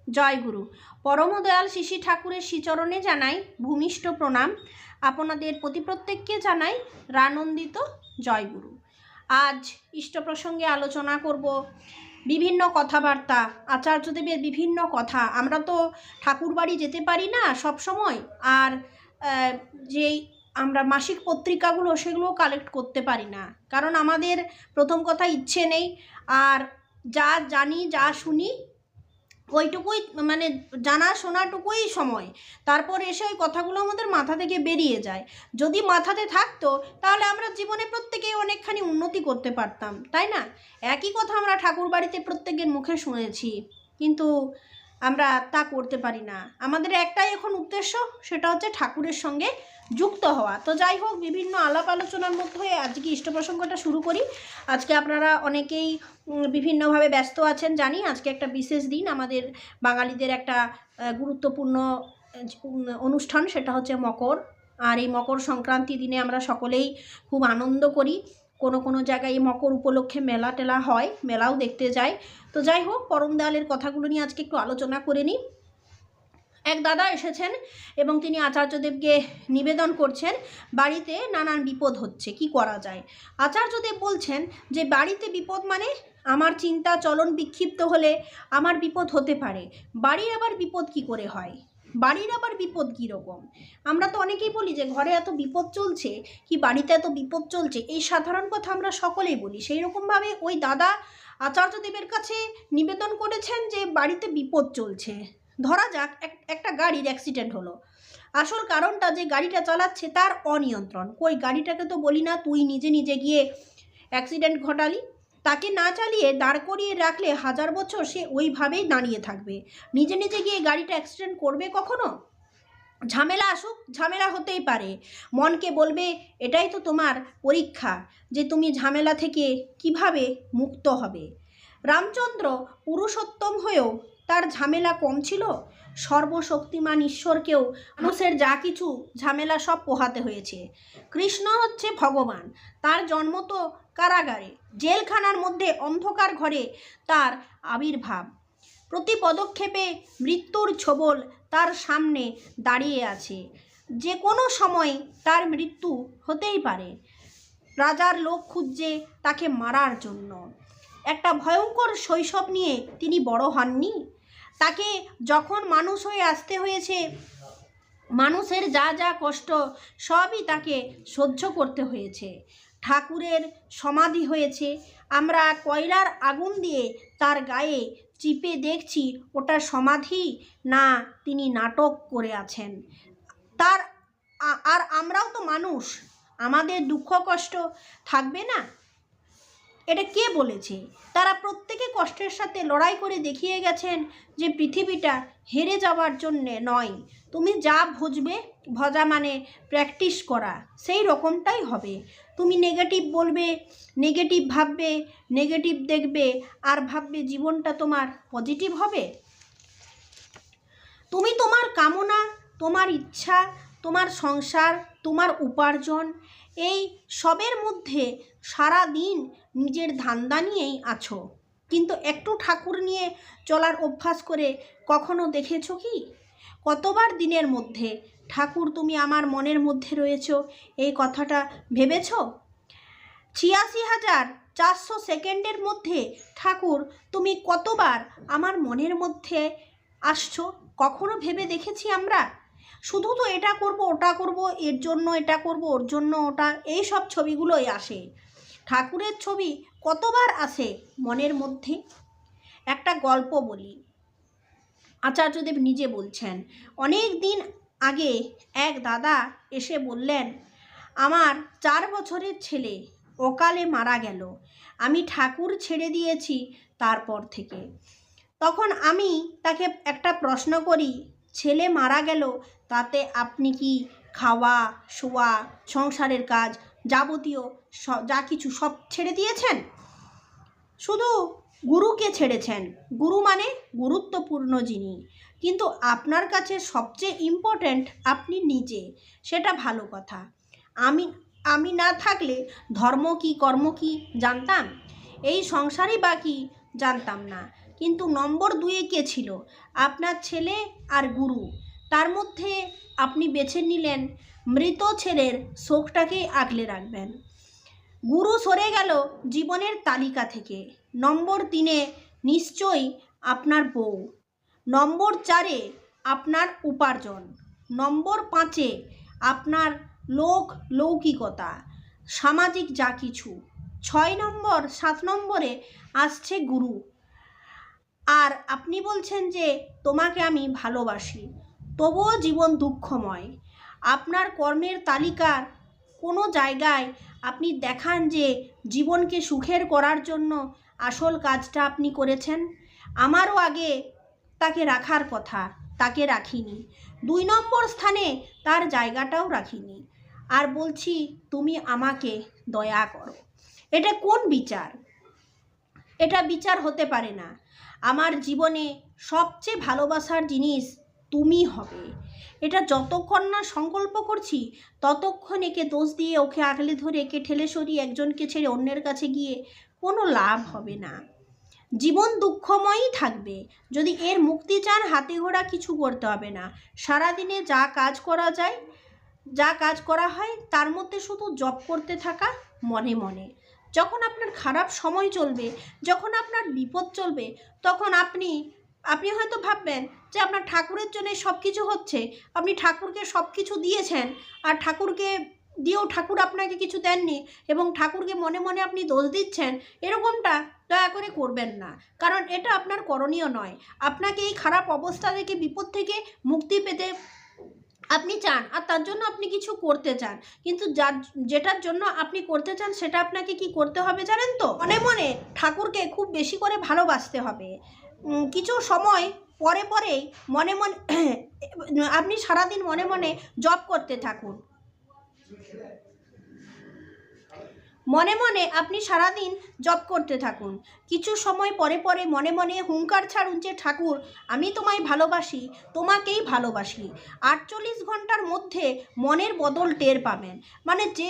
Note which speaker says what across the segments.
Speaker 1: জয় গুরু। পরমদয়াল শিশি ঠাকুরের শ্রীচরণে জানাই ভূমিষ্ঠ প্রণাম। আপনাদের প্রতি প্রত্যেককে জানাই রানন্দিত জয় গুরু। আজ ইষ্ট প্রসঙ্গে আলোচনা করব বিভিন্ন কথাবার্তা, আচার্যদেবের বিভিন্ন কথা। আমরা তো ঠাকুর বাড়ি যেতে পারি না সব সময়, আর যেই আমরা মাসিক পত্রিকাগুলো সেগুলো কালেক্ট করতে পারি না, কারণ আমাদের প্রথম কথা ইচ্ছে নেই, আর যা জানি যা শুনি ওইটুকুই, মানে জানা শোনাটুকুই সময়, তারপর এসে ওই কথাগুলো আমাদের মাথা থেকে বেরিয়ে যায়। যদি মাথাতে থাকতো তাহলে আমরা জীবনে প্রত্যেকেই অনেকখানি উন্নতি করতে পারতাম, তাই না? একই কথা আমরা ঠাকুর বাড়িতে প্রত্যেকের মুখে শুনেছি, কিন্তু আমরা তা করতে পারি না। আমাদের একটাই এখন উদ্দেশ্য, সেটা হচ্ছে ঠাকুরের সঙ্গে যুক্ত হওয়া। তো যাই হোক, বিভিন্ন আলাপ আলোচনার মধ্যে আজকে ইষ্ট প্রসঙ্গটা শুরু করি। আজকে আপনারা অনেকেই বিভিন্নভাবে ব্যস্ত আছেন জানি। আজকে একটা বিশেষ দিন, আমাদের বাঙালিদের একটা গুরুত্বপূর্ণ অনুষ্ঠান, সেটা হচ্ছে মকর। আর এই মকর সংক্রান্তি দিনে আমরা সকলেই খুব আনন্দ করি। কোনো কোনো জায়গায় মকর উপলক্ষে মেলা টেলা হয়, মেলাও দেখতে যাই। তো যাই হোক, পরম দয়ালের কথাগুলো নিয়ে আজকে একটু আলোচনা করে নিই। এক দাদা এসেছেন এবং তিনি আচার্যদেবকে নিবেদন করছেন, বাড়িতে নানান বিপদ হচ্ছে, কি করা যায়। আচার্যদেব বলছেন যে বাড়িতে বিপদ মানে আমার চিন্তা চলন বিক্ষিপ্ত হলে আমার বিপদ হতে পারে। বাড়ির আবার বিপদ কি করে হয়? বাড়ির আবার বিপদ কীরকম? আমরা তো অনেকেই বলি যে ঘরে এত বিপদ চলছে, কি বাড়িতে এত বিপদ চলছে, এই সাধারণ কথা আমরা সকলেই বলি। সেই রকমভাবে ওই দাদা আচার্যদেবের কাছে নিবেদন করেছেন যে বাড়িতে বিপদ চলছে। ধরা যাক একটা গাড়ির অ্যাক্সিডেন্ট হলো। আসল কারণটা যে গাড়িটা চালাচ্ছে তার অনিয়ন্ত্রণ। কই, গাড়িটাকে তো বলি না তুই নিজে নিজে গিয়ে অ্যাক্সিডেন্ট ঘটালি। তাকে না চালিয়ে দাঁড় করিয়ে রাখলে 1000 বছর সে ওইভাবেই দাঁড়িয়ে থাকবে। নিজে নিজে গিয়ে গাড়িটা অ্যাক্সিডেন্ট করবে কখনো? ঝামেলা আসুক, ঝামেলা হতেই পারে। মনকে বলবে এটাই তো তোমার পরীক্ষা, যে তুমি ঝামেলা থেকে কিভাবে মুক্ত হবে। রামচন্দ্র পুরুষোত্তম হয়েও তার ঝামেলা কম ছিল? সর্বশক্তিমান ঈশ্বরকেও মানুষের যা কিছু ঝামেলা সব পোহাতে হয়েছে। কৃষ্ণ হচ্ছে ভগবান, তার জন্ম তো কারাগারে, জেলখানার মধ্যে অন্ধকার ঘরে তার আবির্ভাব। প্রতি পদক্ষেপে মৃত্যুর ছোবল তার সামনে দাঁড়িয়ে আছে। যে কোনো সময় তার মৃত্যু হতেই পারে। রাজার লোক খুঁজছে তাকে মারার জন্য। একটা ভয়ঙ্কর শৈশব নিয়ে তিনি বড় হননি? তাকে যখন মানুষ হয়ে আসতে হয়েছে, মানুষের যা যা কষ্ট সবই তাকে সহ্য করতে হয়েছে। ঠাকুরের সমাধি হয়েছে, আমরা কয়লার আগুন দিয়ে তার গায়ে চিপে দেখছি ওটা সমাধি না তিনি নাটক করে আছেন। তার আর আমরাও তো মানুষ, আমাদের দুঃখ কষ্ট থাকবে না? এটা কে বলেছে? তারা প্রত্যেকে কষ্টের সাথে লড়াই করে দেখিয়ে গেছেন যে পৃথিবীটা হেরে যাওয়ার জন্যে নয়, তুমি যা ভজবে, ভজা মানে প্র্যাকটিস করা, সেই রকমটাই হবে। তুমি নেগেটিভ বলবে, নেগেটিভ ভাববে, নেগেটিভ দেখবে, আর ভাববে জীবনটা তোমার পজিটিভ হবে। তুমি তোমার কামনা, তোমার ইচ্ছা, তোমার সংসার, তোমার উপার্জন, এই সবের মধ্যে সারা দিন নিজের ধান্দা নিয়েই আছো। কিন্তু একটু ঠাকুর নিয়ে চলার অভ্যাস করে কখনো দেখেছো কি? কতবার দিনের মধ্যে ঠাকুর তুমি আমার মনের মধ্যে রয়েছো এই কথাটা ভেবেছো? 86,400 সেকেন্ডের মধ্যে ঠাকুর তুমি কতবার আমার মনের মধ্যে আসছো কখনো ভেবে দেখেছি আমরা? শুধু তো এটা করব ওটা করব, এর জন্য এটা করব ওর জন্য ওটা, এই সব ছবিগুলোই আসে। ঠাকুরের ছবি কতবার আসে মনের মধ্যে? একটা গল্প বলি। আচার্যদেব নিজে বলছেন, অনেক দিন আগে এক দাদা এসে বললেন, আমার 4 বছরের ছেলে অকালে মারা গেল, আমি ঠাকুর ছেড়ে দিয়েছি তারপর থেকে। তখন আমি তাকে একটা প্রশ্ন করি, ছেলে মারা গেল তাতে আপনি কি খাওয়া শোয়া সংসারের কাজ যাবতীয় যা কিছু সব ছেড়ে দিয়েছেন? শুধু গুরুকে ছেড়েছেন, গুরু মানে গুরুত্বপূর্ণ যিনি, কিন্তু আপনার কাছে সবচেয়ে ইম্পর্ট্যান্ট আপনি নিজে, সেটা ভালো কথা। আমি না থাকলে ধর্ম কি কর্ম কি জানতাম? এই সংসারই বা কি জানতাম না। কিন্তু নম্বর 2-এ কে ছিল? আপনার ছেলে আর গুরু। তার মধ্যে আপনি বেছে নিলেন মৃত ছেলের শোকটাকেই আগলে রাখবেন। গুরু সরে গেল জীবনের তালিকা থেকে। নম্বর 3-এ নিশ্চয়ই আপনার বউ। নম্বর 4-এ আপনার উপার্জন। নম্বর 5-এ আপনার লৌকিকতা, সামাজিক যা কিছু। 7 নম্বরে আসছে গুরু। আর আপনি বলছেন যে তোমাকে আমি ভালোবাসি, তবুও জীবন দুঃখময়। আপনার কর্মের তালিকার কোনো জায়গায় আপনি দেখান যে জীবনকে সুখের করার জন্য আসল কাজটা আপনি করেছেন। আমারও আগে তাকে রাখার কথা, তাকে রাখিনি। 2 নম্বর স্থানে তার জায়গাটাও রাখিনি। আর বলছি তুমি আমাকে দয়া করো। এটা কোন বিচার? এটা বিচার হতে পারে না। আমার জীবনে সবচেয়ে ভালোবাসার জিনিস তুমি হবে। এটা যতক্ষণ না সংকল্প করছি ততক্ষণ একে দোষ দিয়ে, ওকে আগলে ধরে, একে ঠেলে সরিয়ে একজনকে ছেড়ে অন্যের কাছে গিয়ে কোনো লাভ হবে না। জীবন দুঃখময়ই থাকবে। যদি এর মুক্তি চান হাতে ঘোড়া কিছু করতে হবে না। সারাদিনে যা কাজ করা যায়, যা কাজ করা হয় তার মধ্যে শুধু জপ করতে থাকা মনে মনে। যখন আপনার খারাপ সময় চলবে, যখন আপনার বিপদ চলবে, তখন আপনি হয়তো ভাববেন যে আপনার ঠাকুরের জন্য সব কিছু হচ্ছে, আপনি ঠাকুরকে সব কিছু দিয়েছেন, আর ঠাকুরকে দিয়েও ঠাকুর আপনাকে কিছু দেননি এবং ঠাকুরকে মনে মনে আপনি দোষ দিচ্ছেন। এরকমটা দয়া করে করবেন না, কারণ এটা আপনার করণীয় নয়। আপনাকে এই খারাপ অবস্থা থেকে, বিপদ থেকে মুক্তি পেতে আপনি চান, আর তার জন্য আপনি কিছু করতে চান, কিন্তু যেটার জন্য আপনি করতে চান সেটা আপনাকে কি করতে হবে জানেন তো? মনে মনে ঠাকুরকে খুব বেশি করে ভালোবাসতে হবে। কিছু সময় পরে পরেই মনে মনে আপনি সারাদিন মনে মনে জপ করতে থাকুন। মনে মনে আপনি সারাদিন জপ করতে থাকুন। কিছু সময় পরে পরে মনে মনে হুঙ্কার ছাড়ুন যে ঠাকুর আমি তোমায় ভালোবাসি, তোমাকেই ভালোবাসি। 48 ঘন্টার মধ্যে মনের বদল টের পাবেন। মানে যে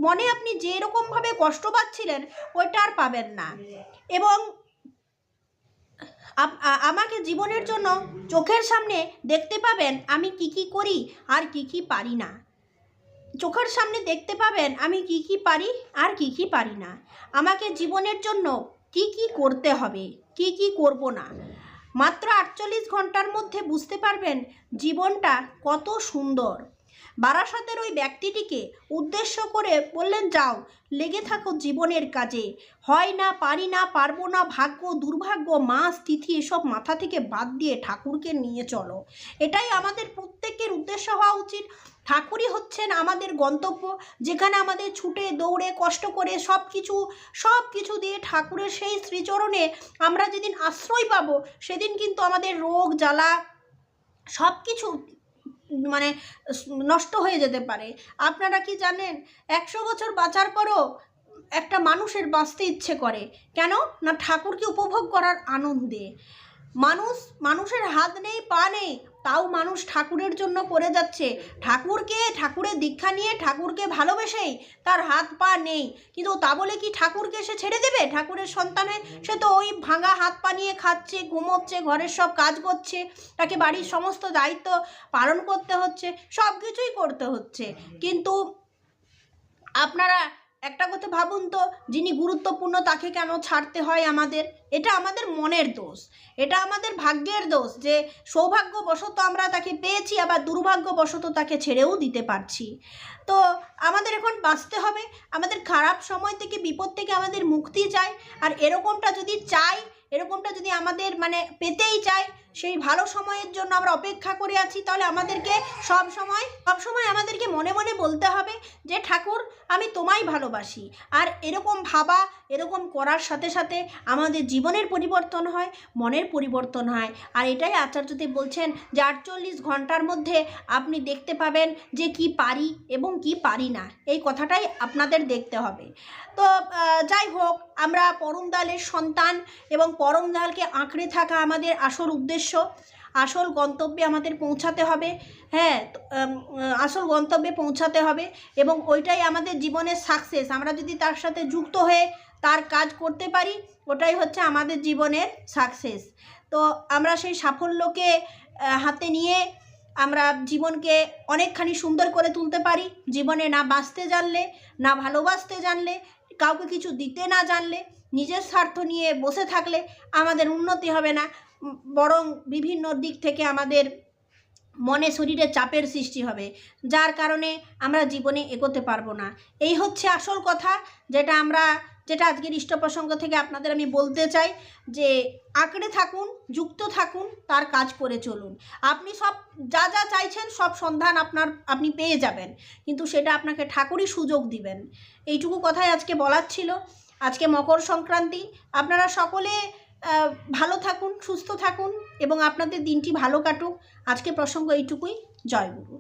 Speaker 1: মনে আপনি যেরকমভাবে কষ্ট পাচ্ছিলেন ওইটা আর পাবেন না। এবং আমাকে জীবনের জন্য চোখের সামনে দেখতে পাবেন আমি কি কি করি আর কি কি পারি না। চোখের সামনে দেখতে পাবেন আমি কি কি পারি আর কি কি পারি না। আমাকে জীবনের জন্য কি কি করতে হবে, কি কি করব না। মাত্র 48 ঘন্টার মধ্যে বুঝতে পারবেন জীবনটা কত সুন্দর। বারাসাতের ওই ব্যক্তিটিকে উদ্দেশ্য করে বললেন যাও লেগে থাকো জীবনের কাজে। হয় না, পারি না, পারবো না, ভাগ্য, দুর্ভাগ্য, মাস, তিথি এসব মাথা থেকে বাদ দিয়ে ঠাকুরকে নিয়ে চলো। এটাই আমাদের প্রত্যেকের উদ্দেশ্য হওয়া উচিত। ঠাকুরই হচ্ছেন আমাদের গন্তব্য, যেখানে আমাদের ছুটে দৌড়ে কষ্ট করে সব কিছু দিয়ে ঠাকুরের সেই শ্রীচরণে আমরা যেদিন আশ্রয় পাবো সেদিন কিন্তু আমাদের রোগ জ্বালা সব কিছু মানে নষ্ট হয়ে যেতে পারে। আপনারা কি জানেন 100 বছর বাঁচার পরও একটা মানুষের বাঁচতে ইচ্ছে করে কেন? না ঠাকুরকে উপভোগ করার আনন্দে। মানুষের হাত নেই, পা নেই, তাও মানুষ ঠাকুরের জন্য করে যাচ্ছে। ঠাকুরের দীক্ষা নিয়ে ঠাকুরকে ভালোবেসেই তার হাত পা নেই, কিন্তু তা বলে কি ঠাকুরকে সে ছেড়ে দেবে? ঠাকুরের সন্তানে সে তো ওই ভাঙা হাত পা নিয়ে খাচ্ছে, ঘুমোচ্ছে, ঘরের সব কাজ করছে, তাকে বাড়ির সমস্ত দায়িত্ব পালন করতে হচ্ছে, সব কিছুই করতে হচ্ছে। কিন্তু আপনারা একটা কথা ভাবুন তো, যিনি গুরুত্বপূর্ণ তাকে কেন ছাড়তে হয় আমাদের? এটা আমাদের মনের দোষ, এটা আমাদের ভাগ্যের দোষ যে সৌভাগ্যবশত আমরা তাকে পেয়েছি, আবার দুর্ভাগ্যবশত তাকে ছেড়েও দিতে পারছি। তো আমাদের এখন বাঁচতে হবে, আমাদের খারাপ সময় থেকে, বিপদ থেকে আমাদের মুক্তি চাই। আর এরকমটা যদি আমাদের পেতেই চাই, সেই ভালো সময়ের জন্য আমরা অপেক্ষা করে আছি, তাহলে আমাদেরকে সব সময় আমাদেরকে মনে মনে বলতে হবে যে ঠাকুর আমি তোমায় ভালোবাসি। আর এরকম ভাবা, এরকম করার সাথে সাথে আমাদের জীবনের পরিবর্তন হয়, মনের পরিবর্তন হয়। আর এটাই আচার্যদেব বলছেন যে 48 ঘন্টার মধ্যে আপনি দেখতে পাবেন যে কি পারি এবং কি পারি না। এই কথাটাই আপনাদের দেখতে হবে। তো যাই হোক, আমরা পরমদয়ালের সন্তান এবং পরমদয়ালকে আঁকড়ে থাকা আমাদের আসল উদ্দেশ্য। আসল গন্তব্যে আমাদের পৌঁছাতে হবে। হ্যাঁ, আসল গন্তব্যে পৌঁছাতে হবে এবং ওইটাই আমাদের জীবনের সাকসেস। আমরা যদি তার সাথে যুক্ত হয়ে তার কাজ করতে পারি, ওটাই হচ্ছে আমাদের জীবনের সাকসেস। তো আমরা সেই সাফল্যকে হাতে নিয়ে আমরা জীবনকে অনেকখানি সুন্দর করে তুলতে পারি। জীবনে না বাঁচতে জানলে, না ভালোবাসতে জানলে, কাউকে কিছু দিতে না জানলে, নিজের স্বার্থ নিয়ে বসে থাকলে আমাদের উন্নতি হবে না, বরং বিভিন্ন দিক থেকে আমাদের মনে শরীরে চাপের সৃষ্টি হবে, যার কারণে আমরা জীবনে এগোতে পারবো না। এই হচ্ছে আসল কথা, যেটা আজকের ইষ্ট প্রসঙ্গ থেকে আপনাদের আমি বলতে চাই, যে আঁকড়ে থাকুন, যুক্ত থাকুন, তার কাজ করে চলুন। আপনি সব যা যা চাইছেন সব সন্ধান আপনি পেয়ে যাবেন, কিন্তু সেটা আপনাকে ঠাকুরই সুযোগ দিবেন। এইটুকু কথাই আজকে বলার ছিল। আজকে মকর সংক্রান্তি, আপনারা সকলে ভালো থাকুন, সুস্থ থাকুন এবং আপনাদের দিনটি ভালো কাটুক। আজকে প্রসঙ্গ এইটুকুই। জয় গুরু।